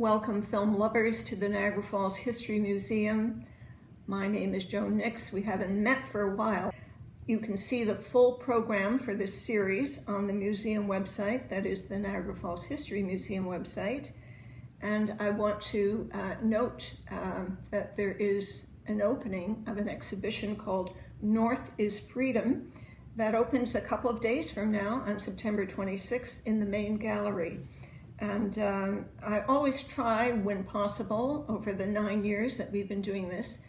Welcome film lovers to the Niagara Falls History Museum. My name is Joan Nicks. We haven't met for a while. You can see the full program for this series on the museum website, that is the Niagara Falls History Museum website. And I want to note that there is an opening of an exhibition called North is Freedom that opens a couple of days from now on September 26th in the main gallery. And I always try, when possible, over the 9 years that we've been doing this,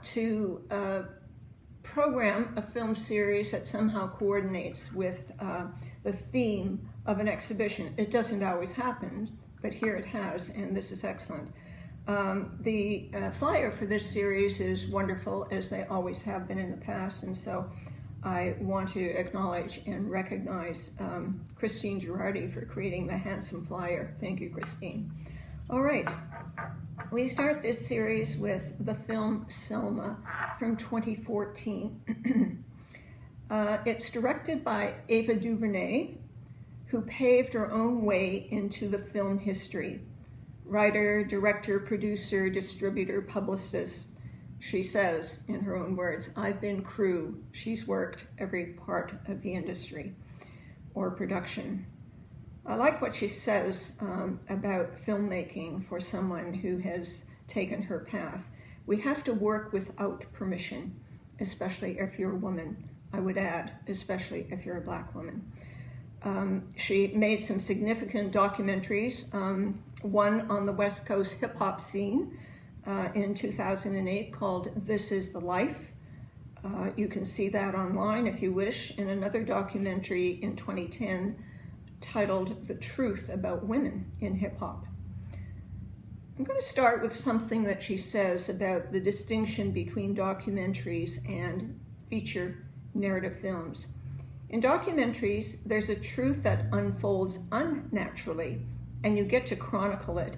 to program a film series that somehow coordinates with the theme of an exhibition. It doesn't always happen, but here it has, and this is excellent. The flyer for this series is wonderful, as they always have been in the past, and so I want to acknowledge and recognize Christine Girardi for creating the handsome flyer. Thank you, Christine. All right, we start this series with the film Selma from 2014. It's directed by Ava DuVernay, who paved her own way into the film history. Writer, director, producer, distributor, publicist. She says, in her own words, I've been crew. She's worked every part of the industry or production. I like what she says about filmmaking for someone who has taken her path. We have to work without permission, especially if you're a woman. I would add, especially if you're a Black woman. She made some significant documentaries, one on the West Coast hip hop scene, in 2008 called This Is the Life. You can see that online if you wish, and another documentary in 2010 titled The Truth About Women in Hip Hop. I'm going to start with something that she says about the distinction between documentaries and feature narrative films. In documentaries, there's a truth that unfolds unnaturally, and you get to chronicle it.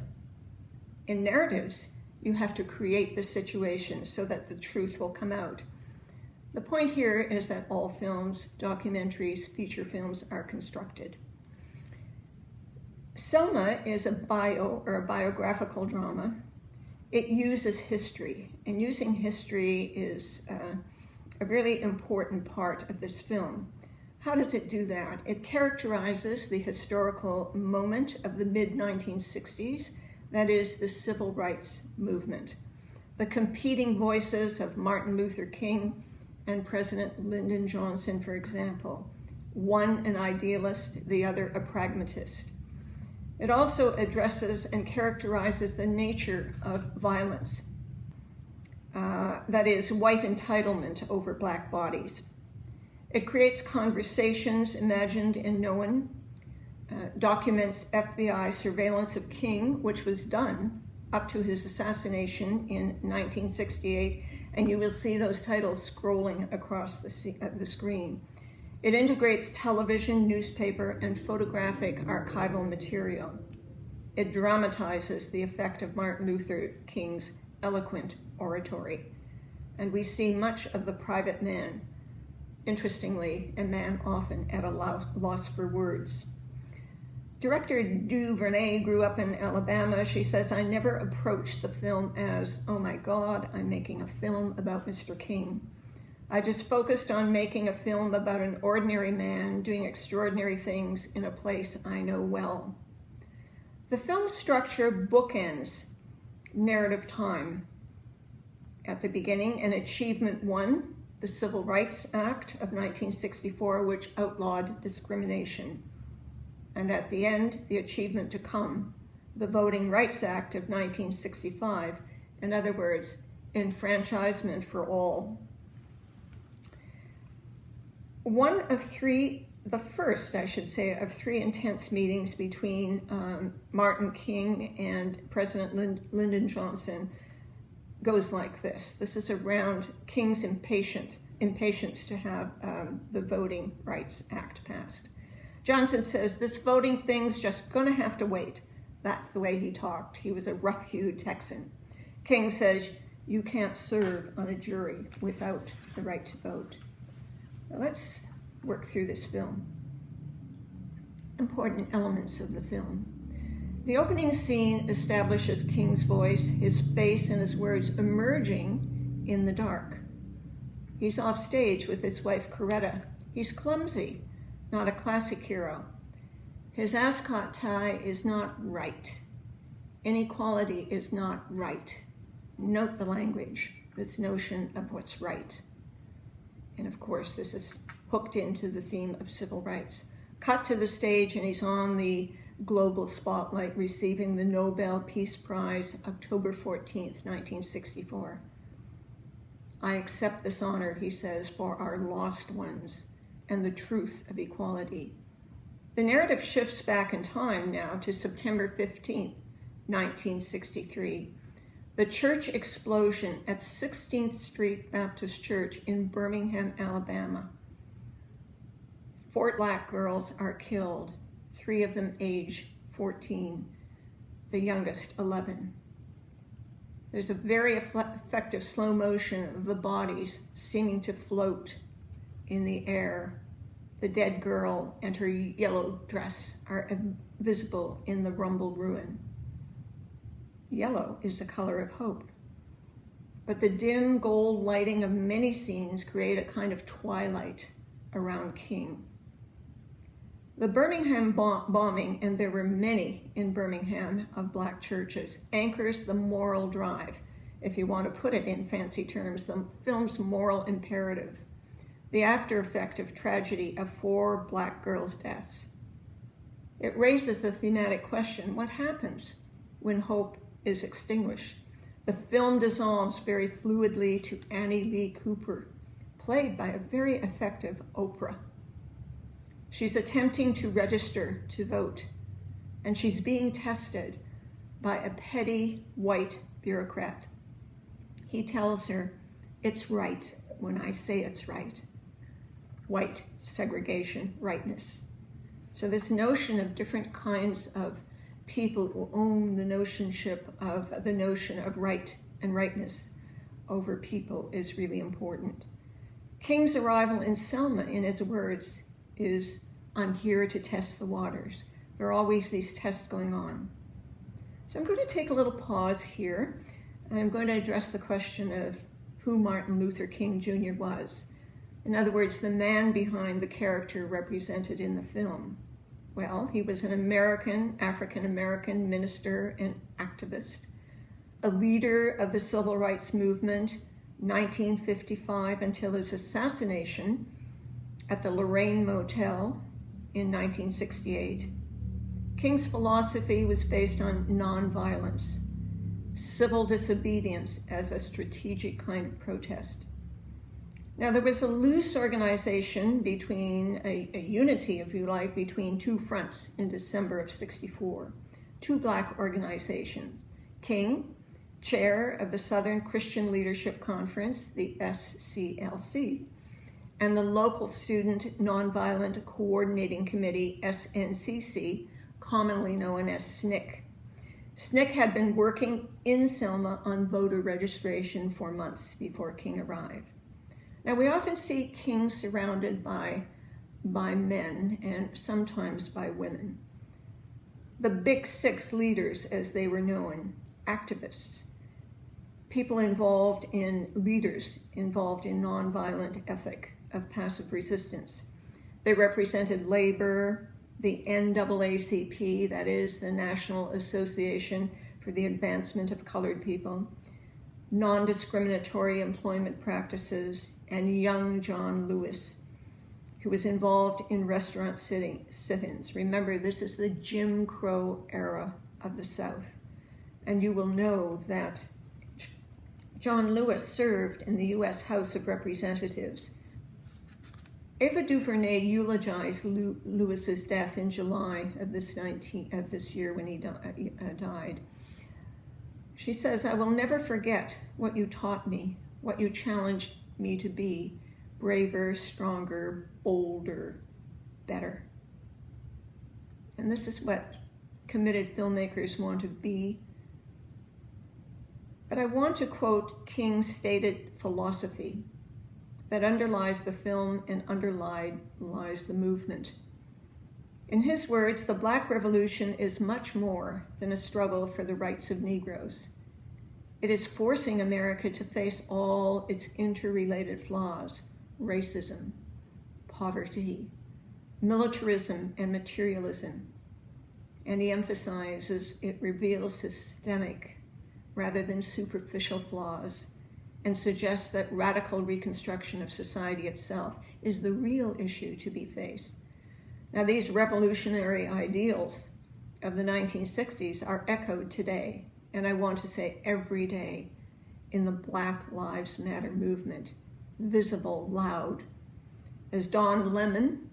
In narratives, you have to create the situation so that the truth will come out. The point here is that all films, documentaries, feature films are constructed. Selma is a biographical drama. It uses history, and using history is a really important part of this film. How does it do that? It characterizes the historical moment of the mid-1960s, that is the civil rights movement. The competing voices of Martin Luther King and President Lyndon Johnson, for example. One an idealist, the other a pragmatist. It also addresses and characterizes the nature of violence. That is, white entitlement over Black bodies. It creates conversations imagined and known, documents FBI surveillance of King, which was done up to his assassination in 1968, and you will see those titles scrolling across the screen. It integrates television, newspaper, and photographic archival material. It dramatizes the effect of Martin Luther King's eloquent oratory, and we see much of the private man. Interestingly, a man often at a loss for words. Director DuVernay grew up in Alabama. She says, I never approached the film as, oh my God, I'm making a film about Mr. King. I just focused on making a film about an ordinary man doing extraordinary things in a place I know well. The film's structure bookends narrative time. At the beginning, an achievement one, the Civil Rights Act of 1964, which outlawed discrimination. And at the end, the achievement to come, the Voting Rights Act of 1965. In other words, enfranchisement for all. The first, I should say, of three intense meetings between Martin King and President Lyndon Johnson goes like this. This is around King's impatience to have the Voting Rights Act passed. Johnson says, this voting thing's just gonna have to wait. That's the way he talked. He was a rough-hewed Texan. King says, you can't serve on a jury without the right to vote. Now let's work through this film. Important elements of the film. The opening scene establishes King's voice, his face and his words emerging in the dark. He's off stage with his wife Coretta. He's clumsy, not a classic hero. His ascot tie is not right. Inequality is not right. Note the language, this notion of what's right. And of course, this is hooked into the theme of civil rights. Cut to the stage and he's on the global spotlight receiving the Nobel Peace Prize, October 14th, 1964. I accept this honor, he says, for our lost ones and the truth of equality. The narrative shifts back in time now to September 15th, 1963. The church explosion at 16th Street Baptist Church in Birmingham, Alabama. 4 black girls are killed, 3 of them age 14, the youngest 11. There's a very effective slow motion of the bodies seeming to float in the air. The dead girl and her yellow dress are visible in the rumbled ruin. Yellow is the color of hope. But the dim gold lighting of many scenes create a kind of twilight around King. The Birmingham bombing, and there were many in Birmingham of black churches, anchors the moral drive, if you want to put it in fancy terms, the film's moral imperative, the after effect of tragedy of 4 black girls' deaths. It raises the thematic question, what happens when hope is extinguished? The film dissolves very fluidly to Annie Lee Cooper, played by a very effective Oprah. She's attempting to register to vote, and she's being tested by a petty white bureaucrat. He tells her, it's right when I say it's right. White segregation, rightness. So this notion of different kinds of people who own the notion of right and rightness over people is really important. King's arrival in Selma, in his words, is, I'm here to test the waters. There are always these tests going on. So I'm going to take a little pause here, and I'm going to address the question of who Martin Luther King Jr. was. In other words, the man behind the character represented in the film. Well, he was an African-American minister and activist, a leader of the civil rights movement, 1955 until his assassination at the Lorraine Motel in 1968. King's philosophy was based on nonviolence, civil disobedience as a strategic kind of protest. Now, there was a loose organization between, a unity, if you like, between 2 fronts in December of '64, 2 black organizations. King, chair of the Southern Christian Leadership Conference, the SCLC, and the local Student Nonviolent Coordinating Committee, SNCC, commonly known as SNCC. SNCC had been working in Selma on voter registration for months before King arrived. Now, we often see King surrounded by men and sometimes by women. The Big 6 leaders, as they were known, activists, people leaders involved in nonviolent ethic of passive resistance. They represented labor, the NAACP, that is the National Association for the Advancement of Colored People, non-discriminatory employment practices, and young John Lewis, who was involved in restaurant sit-ins. Remember, this is the Jim Crow era of the South, and you will know that John Lewis served in the U.S. House of Representatives. Ava DuVernay eulogized Lewis's death in July of this year when he died. She says, I will never forget what you taught me, what you challenged me to be, braver, stronger, bolder, better. And this is what committed filmmakers want to be. But I want to quote King's stated philosophy that underlies the film and underlies the movement. In his words, the Black Revolution is much more than a struggle for the rights of Negroes. It is forcing America to face all its interrelated flaws: racism, poverty, militarism, and materialism. And he emphasizes it reveals systemic rather than superficial flaws, and suggests that radical reconstruction of society itself is the real issue to be faced. Now, these revolutionary ideals of the 1960s are echoed today, and I want to say every day, in the Black Lives Matter movement, visible, loud. As Don Lemon,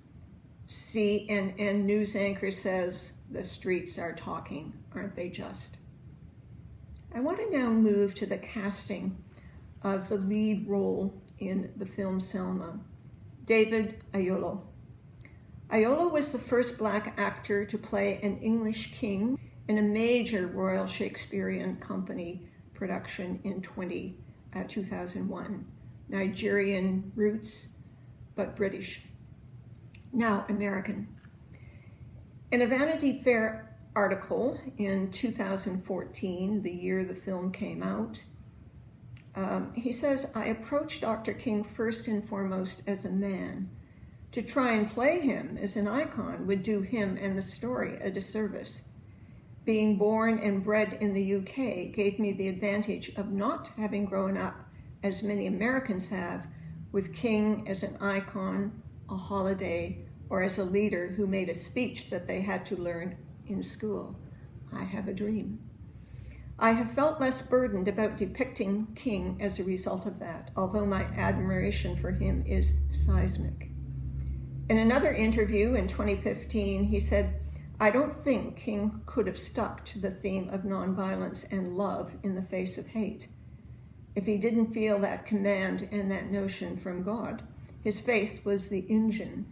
CNN news anchor, says, the streets are talking, aren't they just? I want to now move to the casting of the lead role in the film Selma, David Oyelowo. Oyelowo was the first Black actor to play an English king in a major Royal Shakespearean Company production in 2001. Nigerian roots, but British. Now American. In a Vanity Fair article in 2014, the year the film came out, he says, I approached Dr. King first and foremost as a man. To try and play him as an icon would do him and the story a disservice. Being born and bred in the UK gave me the advantage of not having grown up, as many Americans have, with King as an icon, a holiday, or as a leader who made a speech that they had to learn in school. I have a dream. I have felt less burdened about depicting King as a result of that, although my admiration for him is seismic. In another interview in 2015, he said, I don't think King could have stuck to the theme of nonviolence and love in the face of hate. If he didn't feel that command and that notion from God, his faith was the engine.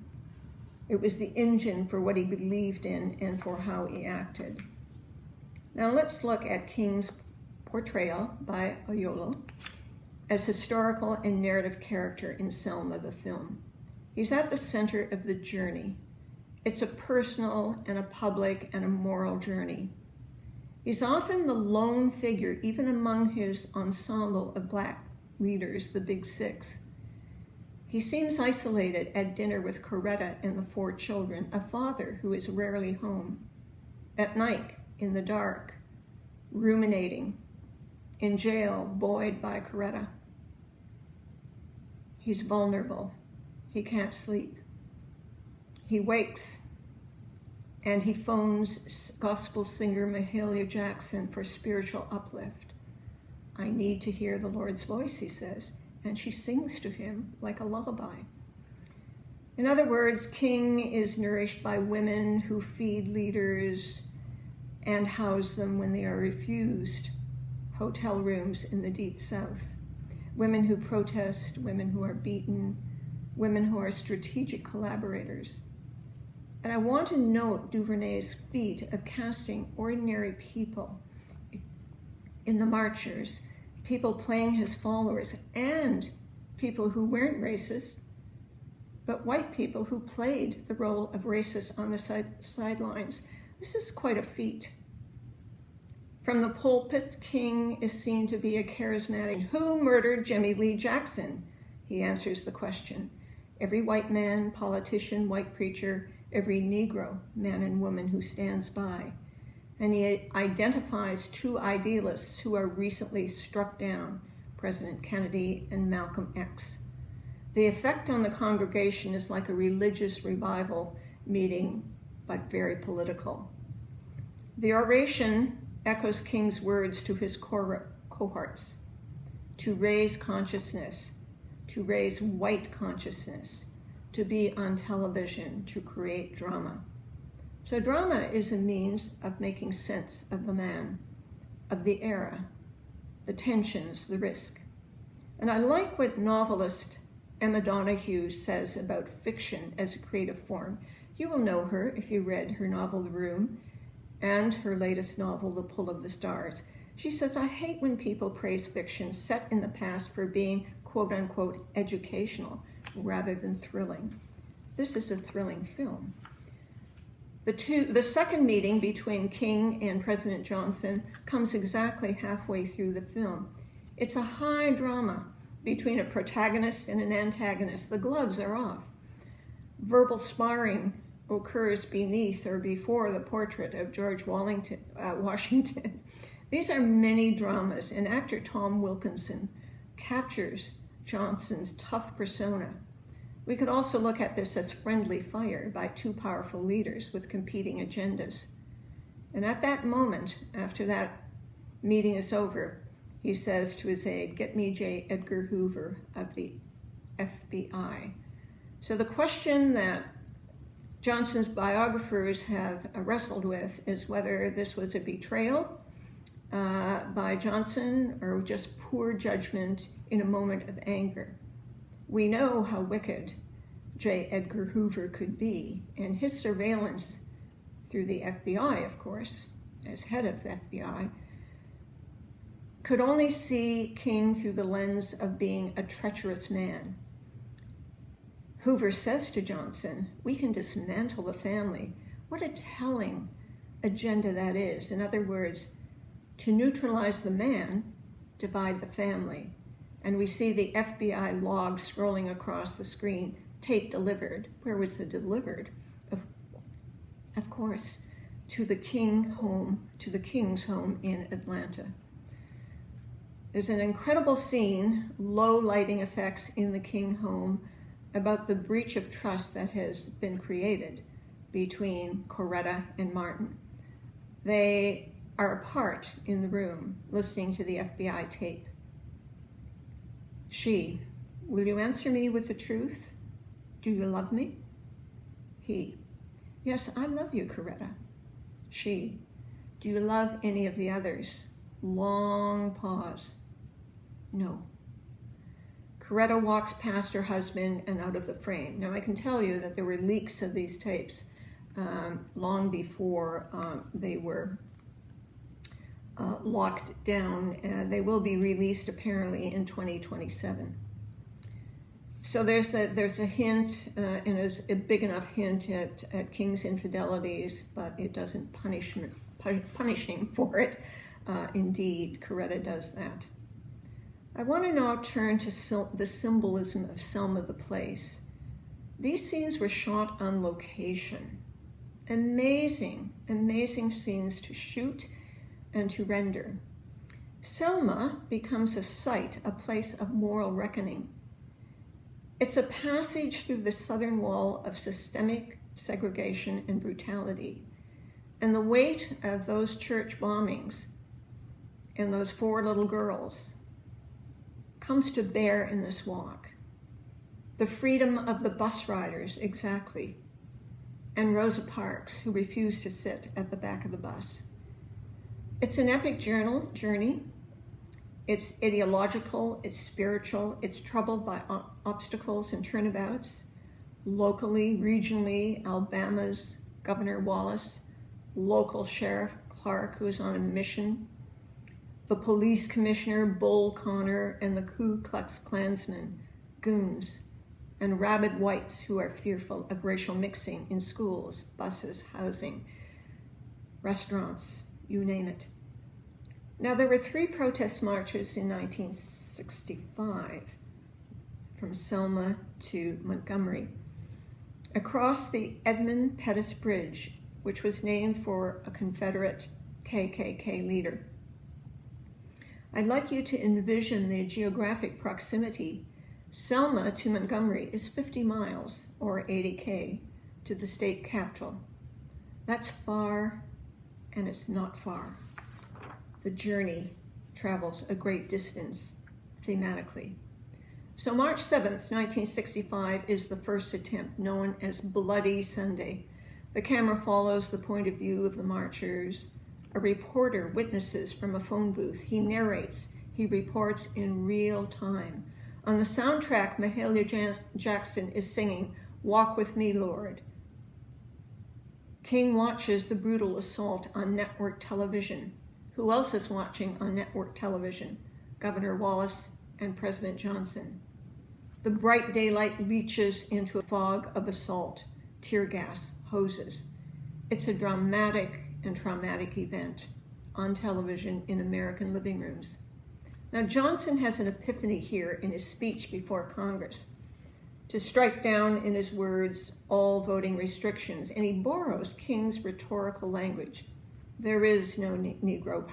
It was the engine for what he believed in and for how he acted. Now let's look at King's portrayal by Oyelowo as historical and narrative character in Selma, the film. He's at the center of the journey. It's a personal and a public and a moral journey. He's often the lone figure, even among his ensemble of Black leaders, the Big Six. He seems isolated at dinner with Coretta and the 4 children, a father who is rarely home. At night, in the dark, ruminating. In jail, buoyed by Coretta. He's vulnerable. He can't sleep. He wakes and he phones gospel singer Mahalia Jackson for spiritual uplift. I need to hear the Lord's voice, he says, and she sings to him like a lullaby. In other words, King is nourished by women who feed leaders and house them when they are refused hotel rooms in the Deep South. Women who protest, women who are beaten, women who are strategic collaborators. And I want to note DuVernay's feat of casting ordinary people in the marchers, people playing his followers, and people who weren't racist, but white people who played the role of racists on the sidelines. This is quite a feat. From the pulpit, King is seen to be a charismatic. Who murdered Jimmy Lee Jackson? He answers the question. Every white man, politician, white preacher, every Negro, man and woman who stands by. And he identifies 2 idealists who are recently struck down, President Kennedy and Malcolm X. The effect on the congregation is like a religious revival meeting, but very political. The oration echoes King's words to his cohorts, to raise consciousness, to raise white consciousness, to be on television, to create drama. So drama is a means of making sense of the man, of the era, the tensions, the risk. And I like what novelist Emma Donoghue says about fiction as a creative form. You will know her if you read her novel, The Room, and her latest novel, The Pull of the Stars. She says, I hate when people praise fiction set in the past for being quote unquote educational rather than thrilling. This is a thrilling film. The second meeting between King and President Johnson comes exactly halfway through the film. It's a high drama between a protagonist and an antagonist. The gloves are off. Verbal sparring occurs beneath or before the portrait of George Washington. These are many dramas, and actor Tom Wilkinson captures Johnson's tough persona. We could also look at this as friendly fire by two powerful leaders with competing agendas. And at that moment, after that meeting is over, he says to his aide, "Get me J. Edgar Hoover of the FBI." So the question that Johnson's biographers have wrestled with is whether this was a betrayal by Johnson or just poor judgment in a moment of anger. We know how wicked J. Edgar Hoover could be, and his surveillance through the FBI, of course, as head of the FBI, could only see King through the lens of being a treacherous man. Hoover says to Johnson, "We can dismantle the family." What a telling agenda that is. In other words, to neutralize the man, divide the family. And we see the FBI log scrolling across the screen, tape delivered. Where was it delivered? Of course, to the King's home in Atlanta. There's an incredible scene, low lighting effects in the King home, about the breach of trust that has been created between Coretta and Martin. They are apart in the room, listening to the FBI tape. She, "Will you answer me with the truth? Do you love me?" He, "Yes, I love you, Coretta." She, "Do you love any of the others?" Long pause. "No." Coretta walks past her husband and out of the frame. Now, I can tell you that there were leaks of these tapes long before they were locked down. They will be released apparently in 2027. So there's a hint, and it's a big enough hint at King's infidelities, but it doesn't punish him for it. Indeed, Coretta does that. I want to now turn to the symbolism of Selma the place. These scenes were shot on location. Amazing, amazing scenes to shoot and to render. Selma becomes a site, a place of moral reckoning. It's a passage through the southern wall of systemic segregation and brutality. And the weight of those church bombings and those 4 little girls comes to bear in this walk. The freedom of the bus riders, exactly, and Rosa Parks, who refused to sit at the back of the bus. It's an epic journey. It's ideological, it's spiritual, it's troubled by obstacles and turnabouts. Locally, regionally, Alabama's Governor Wallace, local Sheriff Clark, who is on a mission, the police commissioner, Bull Connor, and the Ku Klux Klansmen, goons, and rabid whites who are fearful of racial mixing in schools, buses, housing, restaurants, you name it. Now, there were 3 protest marches in 1965 from Selma to Montgomery across the Edmund Pettus Bridge, which was named for a Confederate KKK leader. I'd like you to envision the geographic proximity. Selma to Montgomery is 50 miles, or 80K, to the state capital. That's far, and it's not far. The journey travels a great distance thematically. So March 7th, 1965 is the first attempt, known as Bloody Sunday. The camera follows the point of view of the marchers. A reporter witnesses from a phone booth. He narrates, he reports in real time. On the soundtrack, Mahalia Jackson is singing, "Walk With Me, Lord." King watches the brutal assault on network television. Who else is watching on network television? Governor Wallace and President Johnson. The bright daylight leaches into a fog of assault, tear gas, hoses. It's a dramatic and traumatic event on television in American living rooms. Now, Johnson has an epiphany here in his speech before Congress to strike down, in his words, all voting restrictions, and he borrows King's rhetorical language. There is no Negro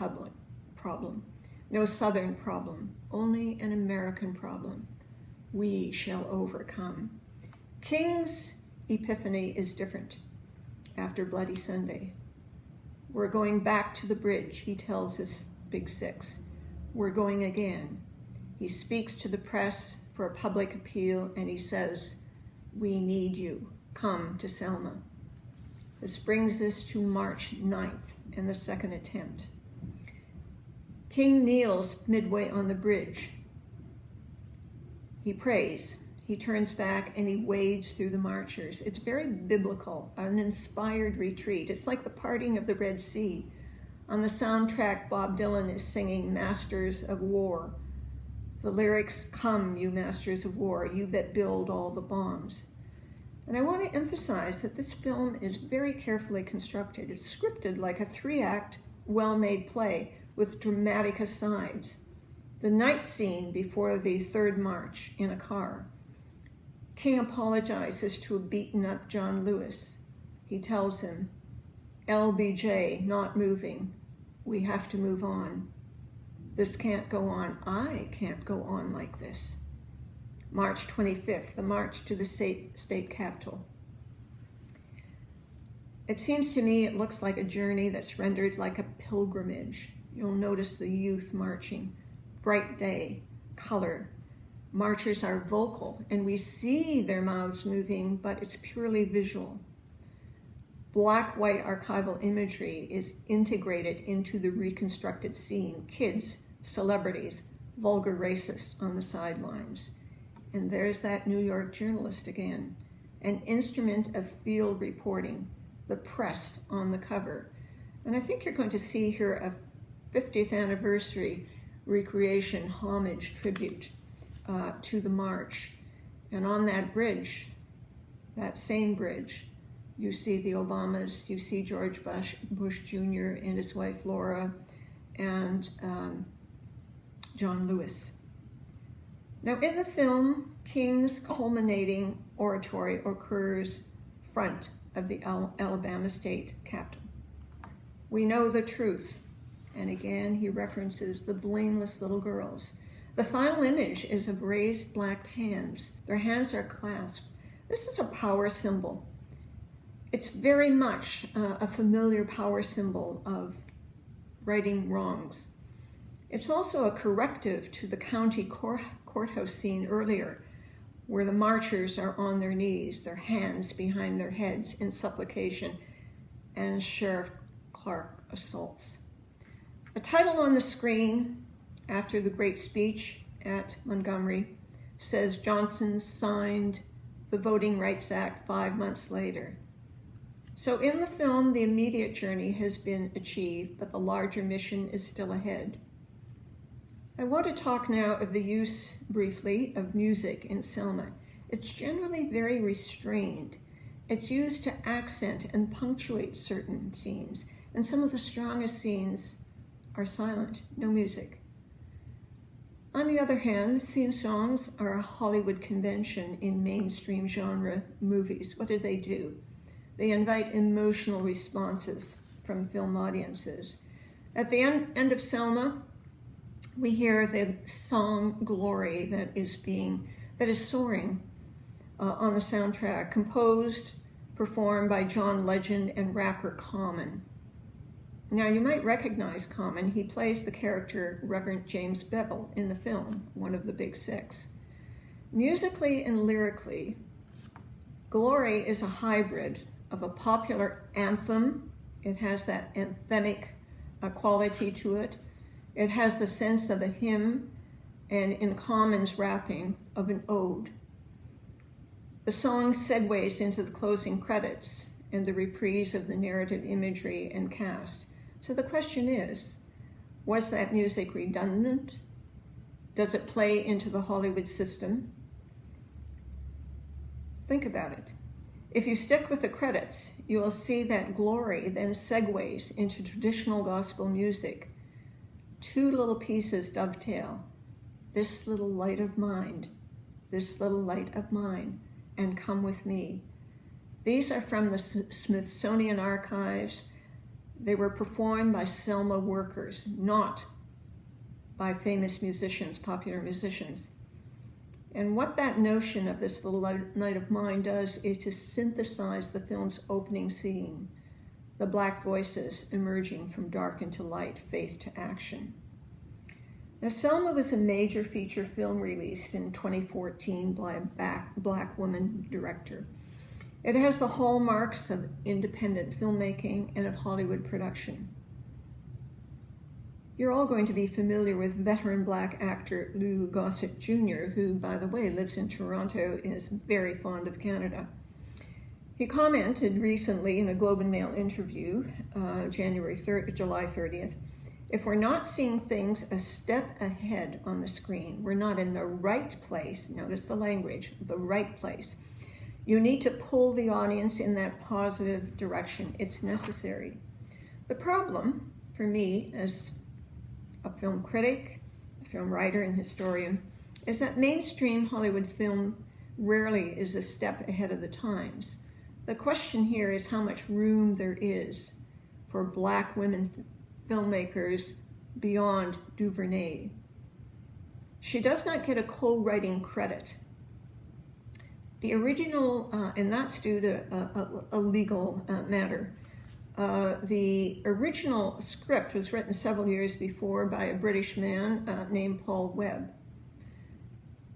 problem, no Southern problem, only an American problem. We shall overcome. King's epiphany is different after Bloody Sunday. We're going back to the bridge, he tells his Big Six. We're going again. He speaks to the press for a public appeal, and he says, we need you. Come to Selma. This brings us to March 9th and the second attempt. King kneels midway on the bridge. He prays. He turns back and he wades through the marchers. It's very biblical, an inspired retreat. It's like the parting of the Red Sea. On the soundtrack, Bob Dylan is singing Masters of War. The lyrics, come, you masters of war, you that build all the bombs. And I want to emphasize that this film is very carefully constructed. It's scripted like a 3-act, well-made play with dramatic asides. The night scene before the third march in a car. King apologizes to a beaten-up John Lewis. He tells him, LBJ, not moving. We have to move on. This can't go on. I can't go on like this. March 25th, the march to the state capitol. It seems to me it looks like a journey that's rendered like a pilgrimage. You'll notice the youth marching. Bright day, color. Marchers are vocal, and we see their mouths moving, but it's purely visual. Black-white archival imagery is integrated into the reconstructed scene. Kids, celebrities, vulgar racists on the sidelines. And there's that New York journalist again, an instrument of field reporting, the press on the cover. And I think you're going to see here a 50th anniversary recreation, homage, tribute to the march. And on that bridge, that same bridge, you see the Obamas, you see George Bush Jr. and his wife Laura, and John Lewis. Now in the film, King's culminating oratory occurs front of the Alabama State Capitol. We know the truth, and again he references the blameless little girls. The final image is of raised black hands. Their hands are clasped. This is a power symbol. It's very much a familiar power symbol of righting wrongs. It's also a corrective to the county courthouse scene earlier, where the marchers are on their knees, their hands behind their heads in supplication, and Sheriff Clark assaults. A title on the screen after the great speech at Montgomery says Johnson signed the Voting Rights Act 5 months later. So in the film, the immediate journey has been achieved, but the larger mission is still ahead. I want to talk now of the use, briefly, of music in Selma. It's generally very restrained. It's used to accent and punctuate certain scenes, and some of the strongest scenes are silent, no music. On the other hand, theme songs are a Hollywood convention in mainstream genre movies. What do? They invite emotional responses from film audiences. At the end of Selma, we hear the song Glory that is soaring on the soundtrack, composed, performed by John Legend and rapper Common. Now you might recognize Common. He plays the character Reverend James Bevel in the film, one of the Big Six. Musically and lyrically, Glory is a hybrid of a popular anthem. It has that anthemic quality to it. It has the sense of a hymn, and in Common's rapping, of an ode. The song segues into the closing credits and the reprise of the narrative imagery and cast. So the question is, was that music redundant? Does it play into the Hollywood system? Think about it. If you stick with the credits, you will see that glory then segues into traditional gospel music. Two little pieces dovetail. This little light of mine, this little light of mine, and come with me. These are from the Smithsonian Archives. They were performed by Selma workers, not by famous musicians, popular musicians. And what that notion of this little light of mine does is to synthesize the film's opening scene, the black voices emerging from dark into light, faith to action. Now, Selma was a major feature film released in 2014 by a black woman director. It has the hallmarks of independent filmmaking and of Hollywood production. You're all going to be familiar with veteran black actor Lou Gossett Jr., who, by the way, lives in Toronto and is very fond of Canada. He commented recently in a Globe and Mail interview, July 30th, if we're not seeing things a step ahead on the screen, we're not in the right place, notice the language, the right place. You need to pull the audience in that positive direction. It's necessary. The problem for me as a film critic, a film writer and historian, is that mainstream Hollywood film rarely is a step ahead of the times. The question here is how much room there is for black women filmmakers beyond DuVernay. She does not get a co-writing credit. The original, and that's due to a legal matter. The original script was written several years before by a British man named Paul Webb.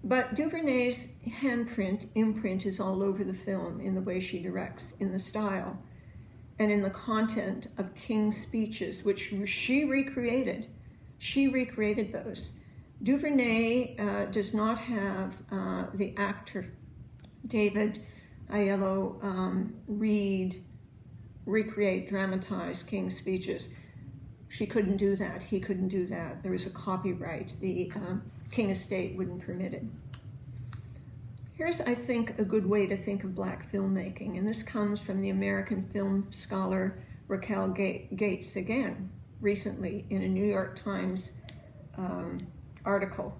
But DuVernay's imprint is all over the film in the way she directs, in the style, and in the content of King's speeches, which she recreated. She recreated those. DuVernay does not have the actor David Aiello recreate, dramatize King's speeches. She couldn't do that. He couldn't do that. There was a copyright. The King estate wouldn't permit it. Here's, I think, a good way to think of black filmmaking, and this comes from the American film scholar Raquel Gates, again, recently in a New York Times article,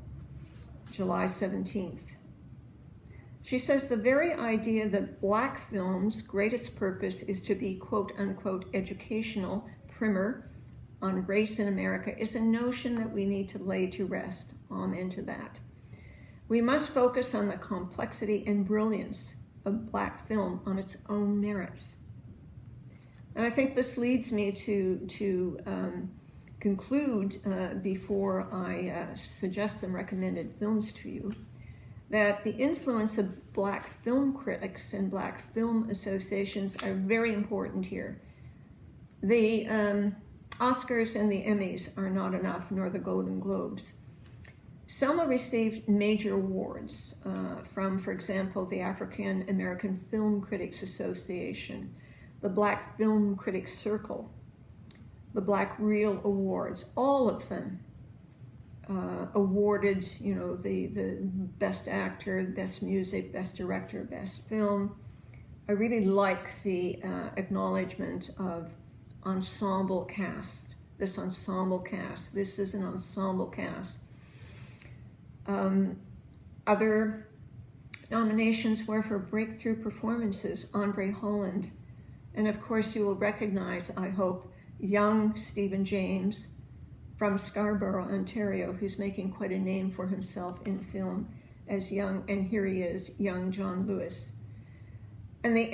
July 17th. She says the very idea that black film's greatest purpose is to be quote-unquote educational primer on race in America is a notion that we need to lay to rest. Amen to that. We must focus on the complexity and brilliance of black film on its own merits. And I think this leads me to conclude before I suggest some recommended films to you, that the influence of black film critics and black film associations are very important here. The Oscars and the Emmys are not enough, nor the Golden Globes. Selma received major awards from, for example, the African American Film Critics Association, the Black Film Critics Circle, the Black Reel Awards, all of them awarded, the best actor, best music, best director, best film. I really like the acknowledgement of ensemble cast. This ensemble cast. This is an ensemble cast. Other nominations were for breakthrough performances, Andre Holland, and of course you will recognize, I hope, young Stephen James from Scarborough, Ontario, who's making quite a name for himself in film as young, and here he is, young John Lewis. And the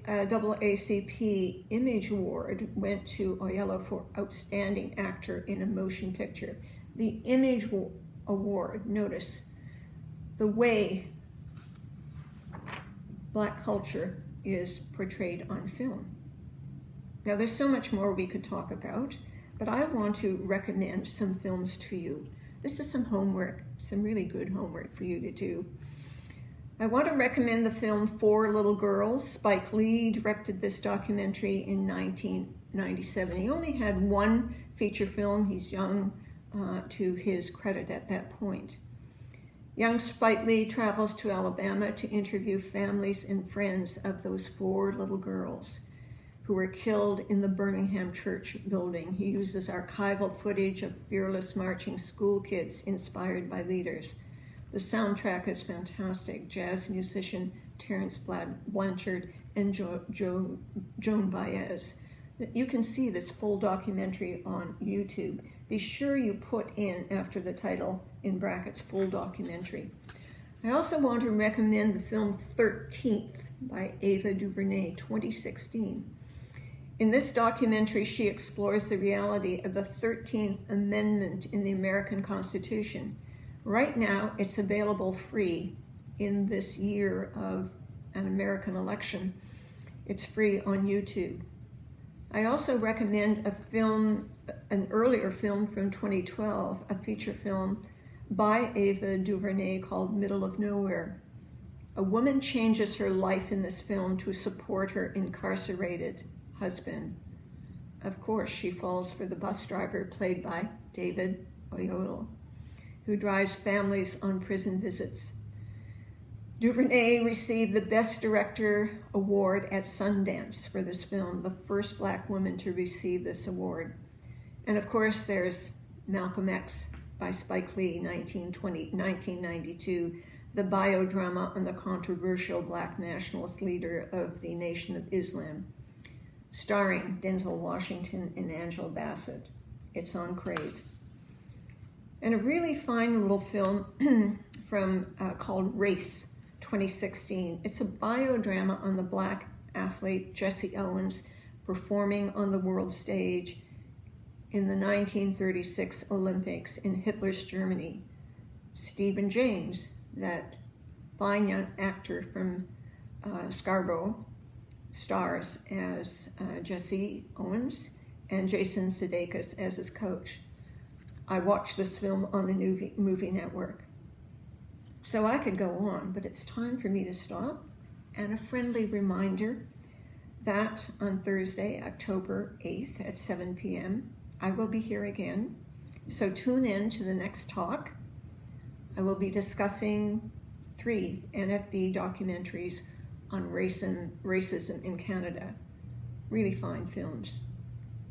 NAACP Image Award went to Aiello for Outstanding Actor in a Motion Picture. The Image Award, notice the way black culture is portrayed on film. Now, there's so much more we could talk about, but I want to recommend some films to you. This is some homework, some really good homework for you to do. I want to recommend the film Four Little Girls. Spike Lee directed this documentary in 1997. He only had one feature film. He's young to his credit at that point. Young Spike Lee travels to Alabama to interview families and friends of those 4 little girls who were killed in the Birmingham church building. He uses archival footage of fearless marching school kids inspired by leaders. The soundtrack is fantastic. Jazz musician Terence Blanchard and Joan Baez. You can see this full documentary on YouTube. Be sure you put in, after the title, in brackets, full documentary. I also want to recommend the film 13th by Ava DuVernay, 2016. In this documentary, she explores the reality of the 13th Amendment in the American Constitution. Right now, it's available free in this year of an American election. It's free on YouTube. I also recommend a film, an earlier film from 2012, a feature film by Ava DuVernay called Middle of Nowhere. A woman changes her life in this film to support her incarcerated husband. Of course, she falls for the bus driver played by David Oyelowo, who drives families on prison visits. DuVernay received the Best Director Award at Sundance for this film, the first Black woman to receive this award. And of course, there's Malcolm X by Spike Lee, 1992, the biodrama on the controversial Black nationalist leader of the Nation of Islam, starring Denzel Washington and Angela Bassett. It's on Crave. And a really fine little film called Race, 2016. It's a biodrama on the Black athlete Jesse Owens performing on the world stage in the 1936 Olympics in Hitler's Germany. Stephen James, that fine young actor from Scarborough, stars as Jesse Owens and Jason Sudeikis as his coach. I watched this film on the movie network. So I could go on, but it's time for me to stop. And a friendly reminder that on Thursday, October 8th at 7 p.m., I will be here again. So tune in to the next talk. I will be discussing 3 NFB documentaries on race and racism in Canada. Really fine films.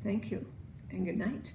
Thank you, and good night.